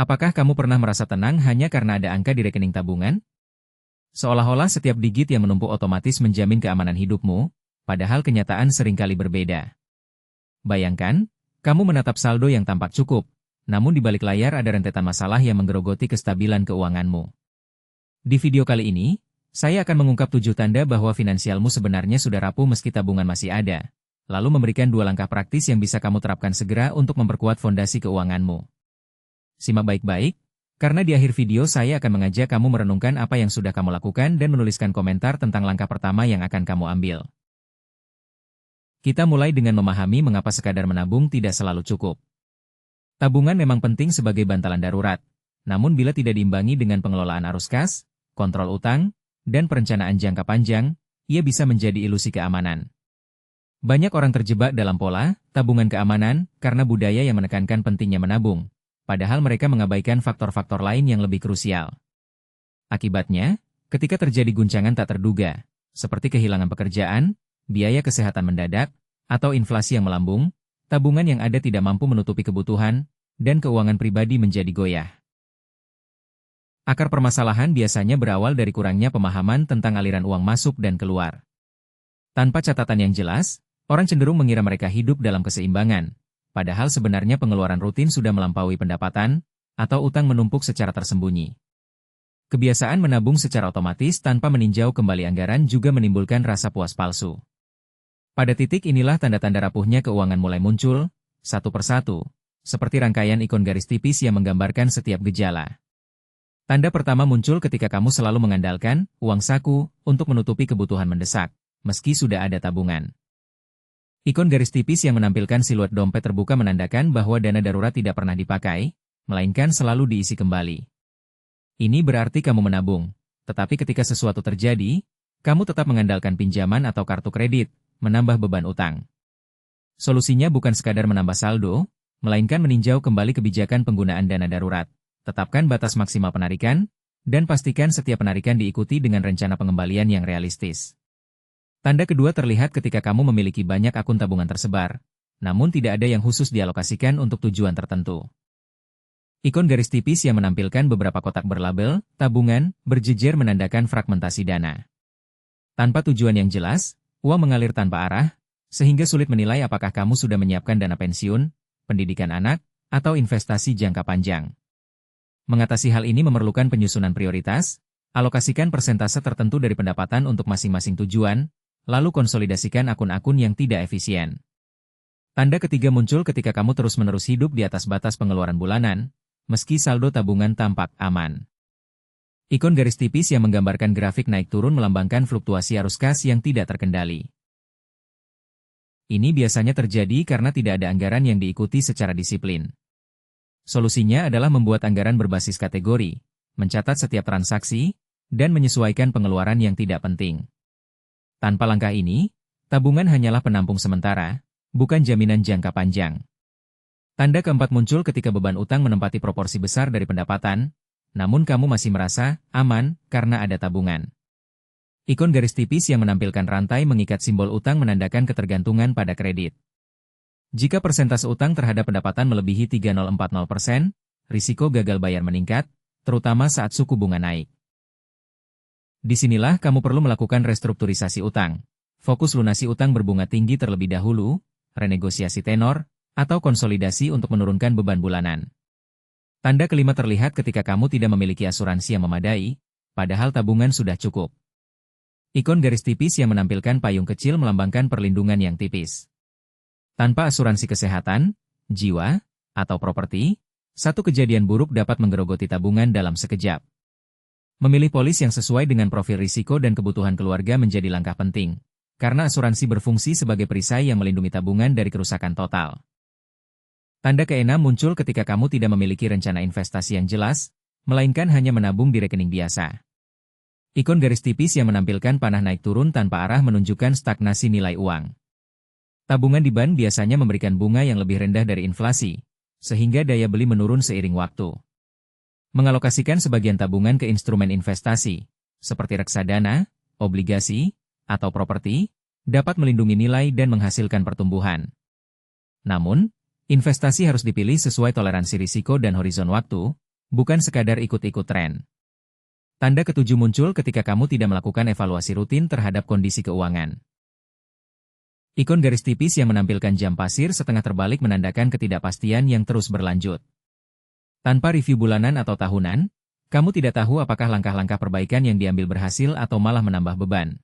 Apakah kamu pernah merasa tenang hanya karena ada angka di rekening tabungan? Seolah-olah setiap digit yang menumpuk otomatis menjamin keamanan hidupmu, padahal kenyataan seringkali berbeda. Bayangkan, kamu menatap saldo yang tampak cukup, namun di balik layar ada rentetan masalah yang menggerogoti kestabilan keuanganmu. Di video kali ini, saya akan mengungkap 7 tanda bahwa finansialmu sebenarnya sudah rapuh meski tabungan masih ada, lalu memberikan 2 langkah praktis yang bisa kamu terapkan segera untuk memperkuat fondasi keuanganmu. Simak baik-baik, karena di akhir video saya akan mengajak kamu merenungkan apa yang sudah kamu lakukan dan menuliskan komentar tentang langkah pertama yang akan kamu ambil. Kita mulai dengan memahami mengapa sekadar menabung tidak selalu cukup. Tabungan memang penting sebagai bantalan darurat, namun bila tidak diimbangi dengan pengelolaan arus kas, kontrol utang, dan perencanaan jangka panjang, ia bisa menjadi ilusi keamanan. Banyak orang terjebak dalam pola tabungan keamanan karena budaya yang menekankan pentingnya menabung, padahal mereka mengabaikan faktor-faktor lain yang lebih krusial. Akibatnya, ketika terjadi guncangan tak terduga, seperti kehilangan pekerjaan, biaya kesehatan mendadak, atau inflasi yang melambung, tabungan yang ada tidak mampu menutupi kebutuhan, dan keuangan pribadi menjadi goyah. Akar permasalahan biasanya berawal dari kurangnya pemahaman tentang aliran uang masuk dan keluar. Tanpa catatan yang jelas, orang cenderung mengira mereka hidup dalam keseimbangan, padahal sebenarnya pengeluaran rutin sudah melampaui pendapatan, atau utang menumpuk secara tersembunyi. Kebiasaan menabung secara otomatis tanpa meninjau kembali anggaran juga menimbulkan rasa puas palsu. Pada titik inilah tanda-tanda rapuhnya keuangan mulai muncul, satu persatu, seperti rangkaian ikon garis tipis yang menggambarkan setiap gejala. Tanda pertama muncul ketika kamu selalu mengandalkan uang saku untuk menutupi kebutuhan mendesak, meski sudah ada tabungan. Ikon garis tipis yang menampilkan siluet dompet terbuka menandakan bahwa dana darurat tidak pernah dipakai, melainkan selalu diisi kembali. Ini berarti kamu menabung, tetapi ketika sesuatu terjadi, kamu tetap mengandalkan pinjaman atau kartu kredit, menambah beban utang. Solusinya bukan sekadar menambah saldo, melainkan meninjau kembali kebijakan penggunaan dana darurat. Tetapkan batas maksimal penarikan, dan pastikan setiap penarikan diikuti dengan rencana pengembalian yang realistis. Tanda kedua terlihat ketika kamu memiliki banyak akun tabungan tersebar, namun tidak ada yang khusus dialokasikan untuk tujuan tertentu. Ikon garis tipis yang menampilkan beberapa kotak berlabel tabungan berjejer menandakan fragmentasi dana. Tanpa tujuan yang jelas, uang mengalir tanpa arah, sehingga sulit menilai apakah kamu sudah menyiapkan dana pensiun, pendidikan anak, atau investasi jangka panjang. Mengatasi hal ini memerlukan penyusunan prioritas, alokasikan persentase tertentu dari pendapatan untuk masing-masing tujuan, lalu konsolidasikan akun-akun yang tidak efisien. Tanda ketiga muncul ketika kamu terus-menerus hidup di atas batas pengeluaran bulanan, meski saldo tabungan tampak aman. Ikon garis tipis yang menggambarkan grafik naik turun melambangkan fluktuasi arus kas yang tidak terkendali. Ini biasanya terjadi karena tidak ada anggaran yang diikuti secara disiplin. Solusinya adalah membuat anggaran berbasis kategori, mencatat setiap transaksi, dan menyesuaikan pengeluaran yang tidak penting. Tanpa langkah ini, tabungan hanyalah penampung sementara, bukan jaminan jangka panjang. Tanda keempat muncul ketika beban utang menempati proporsi besar dari pendapatan, namun kamu masih merasa aman karena ada tabungan. Ikon garis tipis yang menampilkan rantai mengikat simbol utang menandakan ketergantungan pada kredit. Jika persentase utang terhadap pendapatan melebihi 3040%, risiko gagal bayar meningkat, terutama saat suku bunga naik. Disinilah kamu perlu melakukan restrukturisasi utang. Fokus lunasi utang berbunga tinggi terlebih dahulu, renegosiasi tenor, atau konsolidasi untuk menurunkan beban bulanan. Tanda kelima terlihat ketika kamu tidak memiliki asuransi yang memadai, padahal tabungan sudah cukup. Ikon garis tipis yang menampilkan payung kecil melambangkan perlindungan yang tipis. Tanpa asuransi kesehatan, jiwa, atau properti, satu kejadian buruk dapat menggerogoti tabungan dalam sekejap. Memilih polis yang sesuai dengan profil risiko dan kebutuhan keluarga menjadi langkah penting, karena asuransi berfungsi sebagai perisai yang melindungi tabungan dari kerusakan total. Tanda keenam muncul ketika kamu tidak memiliki rencana investasi yang jelas, melainkan hanya menabung di rekening biasa. Ikon garis tipis yang menampilkan panah naik turun tanpa arah menunjukkan stagnasi nilai uang. Tabungan di bank biasanya memberikan bunga yang lebih rendah dari inflasi, sehingga daya beli menurun seiring waktu. Mengalokasikan sebagian tabungan ke instrumen investasi, seperti reksadana, obligasi, atau properti, dapat melindungi nilai dan menghasilkan pertumbuhan. Namun, investasi harus dipilih sesuai toleransi risiko dan horizon waktu, bukan sekadar ikut-ikut tren. Tanda ketujuh muncul ketika kamu tidak melakukan evaluasi rutin terhadap kondisi keuangan. Ikon garis tipis yang menampilkan jam pasir setengah terbalik menandakan ketidakpastian yang terus berlanjut. Tanpa review bulanan atau tahunan, kamu tidak tahu apakah langkah-langkah perbaikan yang diambil berhasil atau malah menambah beban.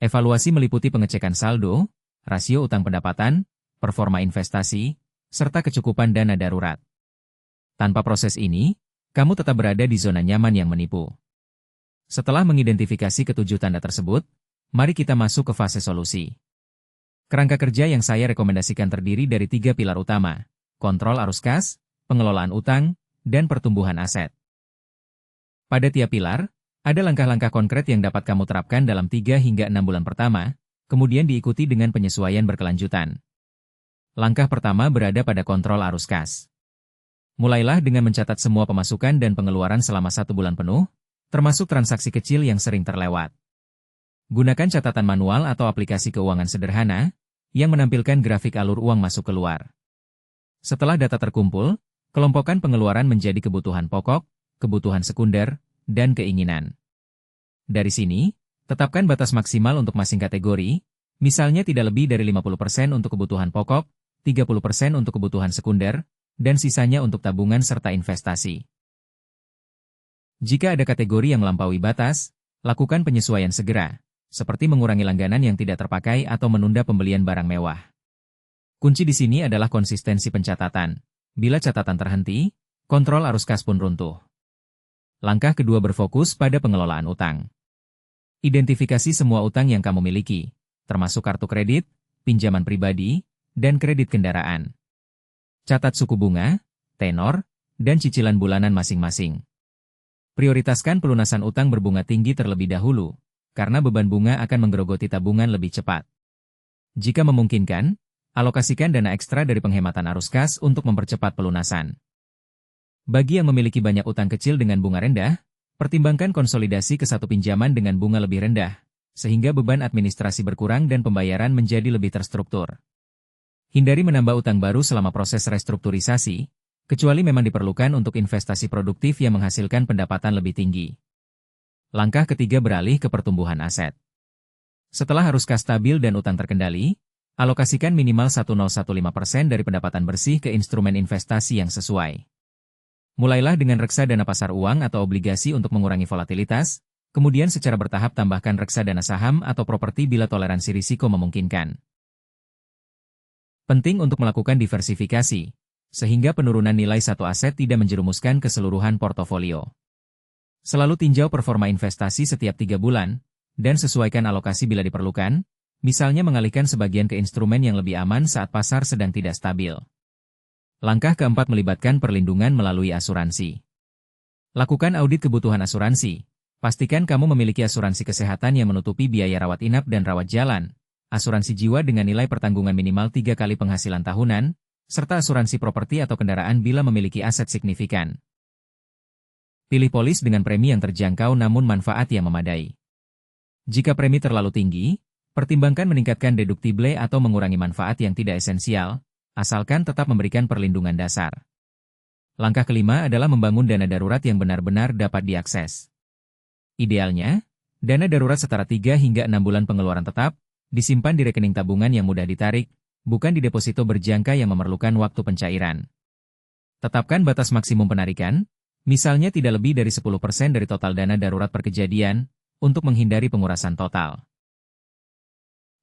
Evaluasi meliputi pengecekan saldo, rasio utang pendapatan, performa investasi, serta kecukupan dana darurat. Tanpa proses ini, kamu tetap berada di zona nyaman yang menipu. Setelah mengidentifikasi ketujuh tanda tersebut, mari kita masuk ke fase solusi. Kerangka kerja yang saya rekomendasikan terdiri dari 3 pilar utama: kontrol arus kas, pengelolaan utang, dan pertumbuhan aset. Pada tiap pilar, ada langkah-langkah konkret yang dapat kamu terapkan dalam 3 hingga 6 bulan pertama, kemudian diikuti dengan penyesuaian berkelanjutan. Langkah pertama berada pada kontrol arus kas. Mulailah dengan mencatat semua pemasukan dan pengeluaran selama 1 bulan penuh, termasuk transaksi kecil yang sering terlewat. Gunakan catatan manual atau aplikasi keuangan sederhana, yang menampilkan grafik alur uang masuk keluar. Setelah data terkumpul, kelompokkan pengeluaran menjadi kebutuhan pokok, kebutuhan sekunder, dan keinginan. Dari sini, tetapkan batas maksimal untuk masing kategori, misalnya tidak lebih dari 50% untuk kebutuhan pokok, 30% untuk kebutuhan sekunder, dan sisanya untuk tabungan serta investasi. Jika ada kategori yang melampaui batas, lakukan penyesuaian segera, seperti mengurangi langganan yang tidak terpakai atau menunda pembelian barang mewah. Kunci di sini adalah konsistensi pencatatan. Bila catatan terhenti, kontrol arus kas pun runtuh. Langkah kedua berfokus pada pengelolaan utang. Identifikasi semua utang yang kamu miliki, termasuk kartu kredit, pinjaman pribadi, dan kredit kendaraan. Catat suku bunga, tenor, dan cicilan bulanan masing-masing. Prioritaskan pelunasan utang berbunga tinggi terlebih dahulu, karena beban bunga akan menggerogoti tabungan lebih cepat. Jika memungkinkan, alokasikan dana ekstra dari penghematan arus kas untuk mempercepat pelunasan. Bagi yang memiliki banyak utang kecil dengan bunga rendah, pertimbangkan konsolidasi ke satu pinjaman dengan bunga lebih rendah, sehingga beban administrasi berkurang dan pembayaran menjadi lebih terstruktur. Hindari menambah utang baru selama proses restrukturisasi, kecuali memang diperlukan untuk investasi produktif yang menghasilkan pendapatan lebih tinggi. Langkah ketiga beralih ke pertumbuhan aset. Setelah arus kas stabil dan utang terkendali, alokasikan minimal 1015% dari pendapatan bersih ke instrumen investasi yang sesuai. Mulailah dengan reksadana pasar uang atau obligasi untuk mengurangi volatilitas, kemudian secara bertahap tambahkan reksadana saham atau properti bila toleransi risiko memungkinkan. Penting untuk melakukan diversifikasi, sehingga penurunan nilai satu aset tidak menjerumuskan keseluruhan portofolio. Selalu tinjau performa investasi setiap 3 bulan, dan sesuaikan alokasi bila diperlukan, misalnya mengalihkan sebagian ke instrumen yang lebih aman saat pasar sedang tidak stabil. Langkah keempat melibatkan perlindungan melalui asuransi. Lakukan audit kebutuhan asuransi. Pastikan kamu memiliki asuransi kesehatan yang menutupi biaya rawat inap dan rawat jalan, asuransi jiwa dengan nilai pertanggungan minimal 3 kali penghasilan tahunan, serta asuransi properti atau kendaraan bila memiliki aset signifikan. Pilih polis dengan premi yang terjangkau namun manfaat yang memadai. Jika premi terlalu tinggi, pertimbangkan meningkatkan deductible atau mengurangi manfaat yang tidak esensial, asalkan tetap memberikan perlindungan dasar. Langkah kelima adalah membangun dana darurat yang benar-benar dapat diakses. Idealnya, dana darurat setara 3 hingga 6 bulan pengeluaran tetap, disimpan di rekening tabungan yang mudah ditarik, bukan di deposito berjangka yang memerlukan waktu pencairan. Tetapkan batas maksimum penarikan, misalnya tidak lebih dari 10% dari total dana darurat per kejadian, untuk menghindari pengurasan total.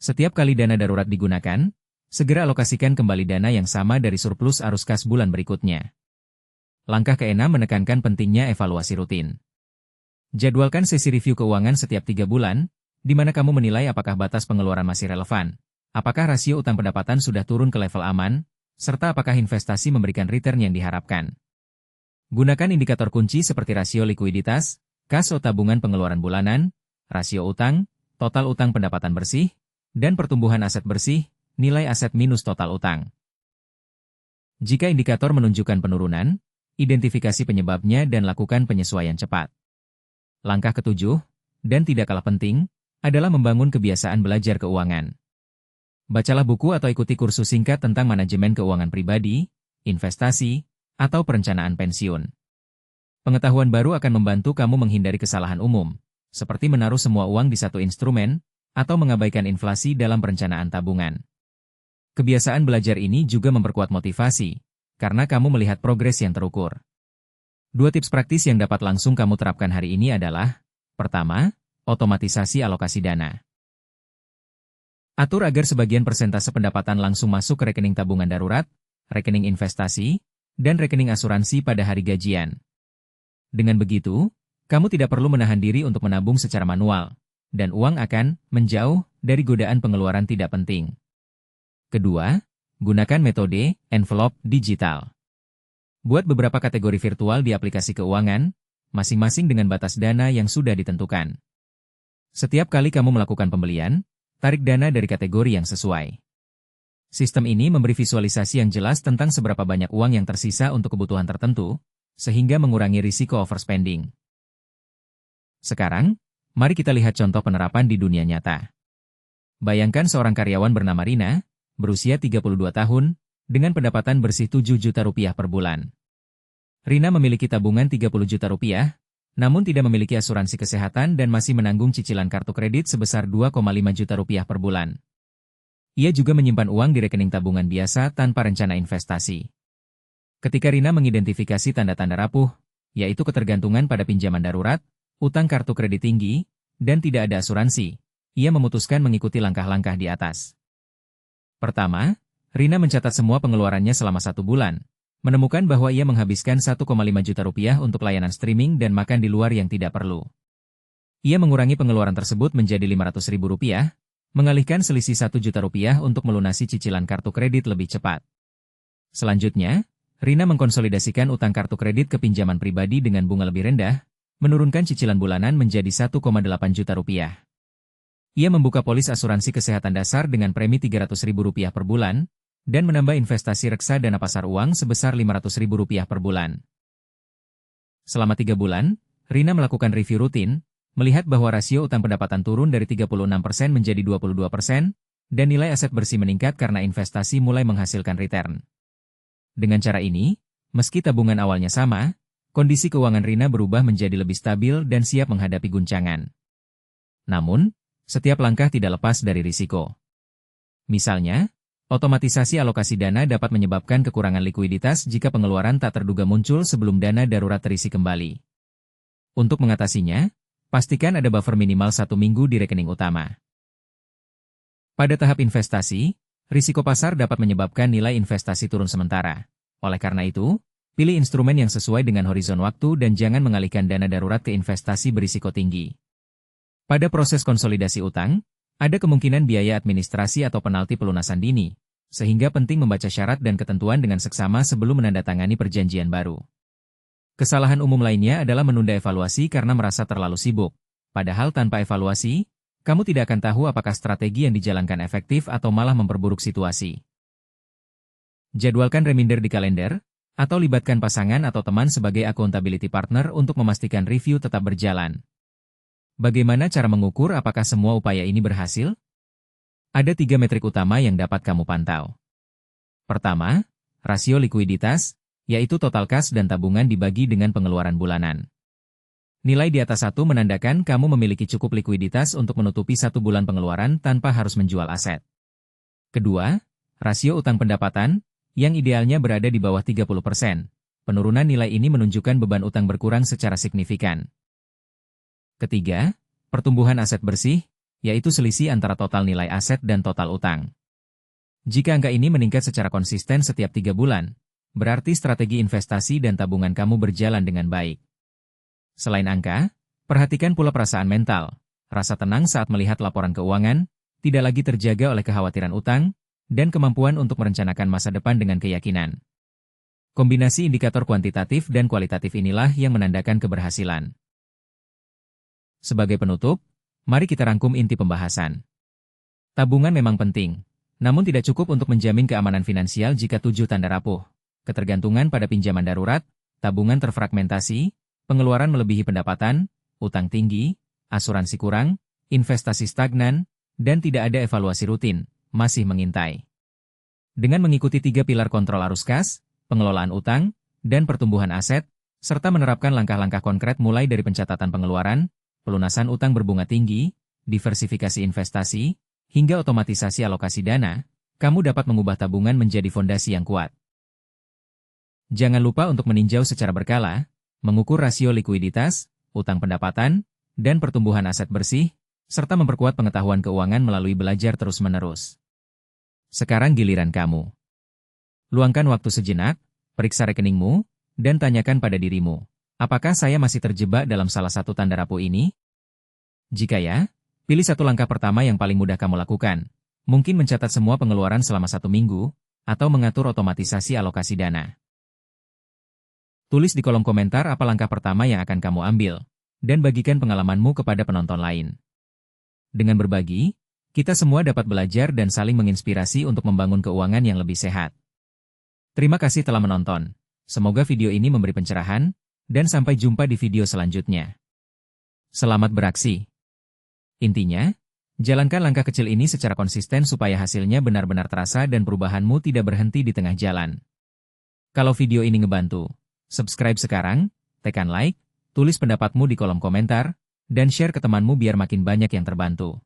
Setiap kali dana darurat digunakan, segera alokasikan kembali dana yang sama dari surplus arus kas bulan berikutnya. Langkah keenam menekankan pentingnya evaluasi rutin. Jadwalkan sesi review keuangan setiap 3 bulan, di mana kamu menilai apakah batas pengeluaran masih relevan, apakah rasio utang pendapatan sudah turun ke level aman, serta apakah investasi memberikan return yang diharapkan. Gunakan indikator kunci seperti rasio likuiditas, kas atau tabungan pengeluaran bulanan, rasio utang, total utang pendapatan bersih, dan pertumbuhan aset bersih, nilai aset minus total utang. Jika indikator menunjukkan penurunan, identifikasi penyebabnya dan lakukan penyesuaian cepat. Langkah ketujuh, dan tidak kalah penting, adalah membangun kebiasaan belajar keuangan. Bacalah buku atau ikuti kursus singkat tentang manajemen keuangan pribadi, investasi, atau perencanaan pensiun. Pengetahuan baru akan membantu kamu menghindari kesalahan umum, seperti menaruh semua uang di satu instrumen, atau mengabaikan inflasi dalam perencanaan tabungan. Kebiasaan belajar ini juga memperkuat motivasi, karena kamu melihat progres yang terukur. 2 tips praktis yang dapat langsung kamu terapkan hari ini adalah: pertama, otomatisasi alokasi dana. Atur agar sebagian persentase pendapatan langsung masuk ke rekening tabungan darurat, rekening investasi, dan rekening asuransi pada hari gajian. Dengan begitu, kamu tidak perlu menahan diri untuk menabung secara manual, dan uang akan menjauh dari godaan pengeluaran tidak penting. Kedua, gunakan metode envelope digital. Buat beberapa kategori virtual di aplikasi keuangan, masing-masing dengan batas dana yang sudah ditentukan. Setiap kali kamu melakukan pembelian, tarik dana dari kategori yang sesuai. Sistem ini memberi visualisasi yang jelas tentang seberapa banyak uang yang tersisa untuk kebutuhan tertentu, sehingga mengurangi risiko overspending. Sekarang, mari kita lihat contoh penerapan di dunia nyata. Bayangkan seorang karyawan bernama Rina, berusia 32 tahun, dengan pendapatan bersih 7 juta rupiah per bulan. Rina memiliki tabungan 30 juta rupiah, namun tidak memiliki asuransi kesehatan dan masih menanggung cicilan kartu kredit sebesar 2,5 juta rupiah per bulan. Ia juga menyimpan uang di rekening tabungan biasa tanpa rencana investasi. Ketika Rina mengidentifikasi tanda-tanda rapuh, yaitu ketergantungan pada pinjaman darurat, utang kartu kredit tinggi, dan tidak ada asuransi, ia memutuskan mengikuti langkah-langkah di atas. Pertama, Rina mencatat semua pengeluarannya selama 1 bulan, menemukan bahwa ia menghabiskan 1,5 juta rupiah untuk layanan streaming dan makan di luar yang tidak perlu. Ia mengurangi pengeluaran tersebut menjadi 500 ribu rupiah, mengalihkan selisih 1 juta rupiah untuk melunasi cicilan kartu kredit lebih cepat. Selanjutnya, Rina mengkonsolidasikan utang kartu kredit ke pinjaman pribadi dengan bunga lebih rendah, menurunkan cicilan bulanan menjadi 1,8 juta rupiah. Ia membuka polis asuransi kesehatan dasar dengan premi 300 ribu rupiah per bulan, dan menambah investasi reksa dana pasar uang sebesar 500 ribu rupiah per bulan. Selama 3 bulan, Rina melakukan review rutin, melihat bahwa rasio utang pendapatan turun dari 36% menjadi 22%, dan nilai aset bersih meningkat karena investasi mulai menghasilkan return. Dengan cara ini, meski tabungan awalnya sama, kondisi keuangan Rina berubah menjadi lebih stabil dan siap menghadapi guncangan. Namun, setiap langkah tidak lepas dari risiko. Misalnya, otomatisasi alokasi dana dapat menyebabkan kekurangan likuiditas jika pengeluaran tak terduga muncul sebelum dana darurat terisi kembali. Untuk mengatasinya, pastikan ada buffer minimal 1 minggu di rekening utama. Pada tahap investasi, risiko pasar dapat menyebabkan nilai investasi turun sementara. Oleh karena itu, pilih instrumen yang sesuai dengan horizon waktu dan jangan mengalihkan dana darurat ke investasi berisiko tinggi. Pada proses konsolidasi utang, ada kemungkinan biaya administrasi atau penalti pelunasan dini, sehingga penting membaca syarat dan ketentuan dengan seksama sebelum menandatangani perjanjian baru. Kesalahan umum lainnya adalah menunda evaluasi karena merasa terlalu sibuk. Padahal tanpa evaluasi, kamu tidak akan tahu apakah strategi yang dijalankan efektif atau malah memperburuk situasi. Jadwalkan reminder di kalender, atau libatkan pasangan atau teman sebagai accountability partner untuk memastikan review tetap berjalan. Bagaimana cara mengukur apakah semua upaya ini berhasil? Ada 3 metrik utama yang dapat kamu pantau. Pertama, rasio likuiditas, yaitu total kas dan tabungan dibagi dengan pengeluaran bulanan. Nilai di atas 1 menandakan kamu memiliki cukup likuiditas untuk menutupi 1 bulan pengeluaran tanpa harus menjual aset. Kedua, rasio utang pendapatan, yang idealnya berada di bawah 30%. Penurunan nilai ini menunjukkan beban utang berkurang secara signifikan. Ketiga, pertumbuhan aset bersih, yaitu selisih antara total nilai aset dan total utang. Jika angka ini meningkat secara konsisten setiap 3 bulan, berarti strategi investasi dan tabungan kamu berjalan dengan baik. Selain angka, perhatikan pula perasaan mental, rasa tenang saat melihat laporan keuangan, tidak lagi terjaga oleh kekhawatiran utang, dan kemampuan untuk merencanakan masa depan dengan keyakinan. Kombinasi indikator kuantitatif dan kualitatif inilah yang menandakan keberhasilan. Sebagai penutup, mari kita rangkum inti pembahasan. Tabungan memang penting, namun tidak cukup untuk menjamin keamanan finansial jika 7 tanda rapuh. Ketergantungan pada pinjaman darurat, tabungan terfragmentasi, pengeluaran melebihi pendapatan, utang tinggi, asuransi kurang, investasi stagnan, dan tidak ada evaluasi rutin, masih mengintai. Dengan mengikuti 3 pilar kontrol arus kas, pengelolaan utang, dan pertumbuhan aset, serta menerapkan langkah-langkah konkret mulai dari pencatatan pengeluaran, pelunasan utang berbunga tinggi, diversifikasi investasi, hingga otomatisasi alokasi dana, kamu dapat mengubah tabungan menjadi fondasi yang kuat. Jangan lupa untuk meninjau secara berkala, mengukur rasio likuiditas, utang pendapatan, dan pertumbuhan aset bersih, serta memperkuat pengetahuan keuangan melalui belajar terus-menerus. Sekarang giliran kamu. Luangkan waktu sejenak, periksa rekeningmu, dan tanyakan pada dirimu, apakah saya masih terjebak dalam salah satu tanda rapuh ini? Jika ya, pilih satu langkah pertama yang paling mudah kamu lakukan. Mungkin mencatat semua pengeluaran selama 1 minggu, atau mengatur otomatisasi alokasi dana. Tulis di kolom komentar apa langkah pertama yang akan kamu ambil, dan bagikan pengalamanmu kepada penonton lain. Dengan berbagi, kita semua dapat belajar dan saling menginspirasi untuk membangun keuangan yang lebih sehat. Terima kasih telah menonton. Semoga video ini memberi pencerahan, dan sampai jumpa di video selanjutnya. Selamat beraksi. Intinya, jalankan langkah kecil ini secara konsisten supaya hasilnya benar-benar terasa dan perubahanmu tidak berhenti di tengah jalan. Kalau video ini ngebantu, subscribe sekarang, tekan like, tulis pendapatmu di kolom komentar, dan share ke temanmu biar makin banyak yang terbantu.